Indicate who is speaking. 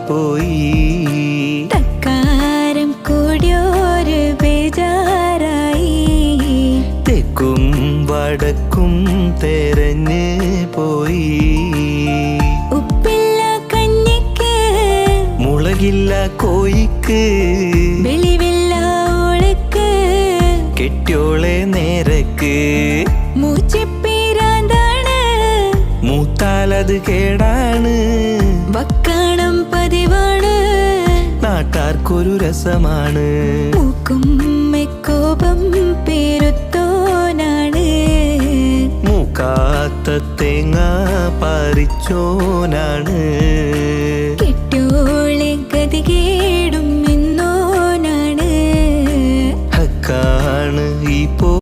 Speaker 1: പോയി.
Speaker 2: തക്കാരം കൂടിയൊരു ബേജാറായി.
Speaker 1: തെക്കും വടക്കും തെരഞ്ഞ് പോയി.
Speaker 2: ഉപ്പില്ല കഞ്ഞിക്ക്
Speaker 1: മുളകില്ല കോയിക്ക്
Speaker 2: വെളിവില്ല ഓളക്ക്
Speaker 1: കെട്ടിയോളെ നേരക്ക്.
Speaker 2: മൂച്ചിപ്പീരാന്താണ്
Speaker 1: മൂത്താലത് കേടാണ്.
Speaker 2: വക്കാണം പതിവാണ്
Speaker 1: നാട്ടാർക്കൊരു രസമാണ്.
Speaker 2: മൂക്കും മെക്കോപം പേരുത്തോനാണ്.
Speaker 1: മൂക്കാത്ത തേങ്ങ പറിച്ചോനാണ്.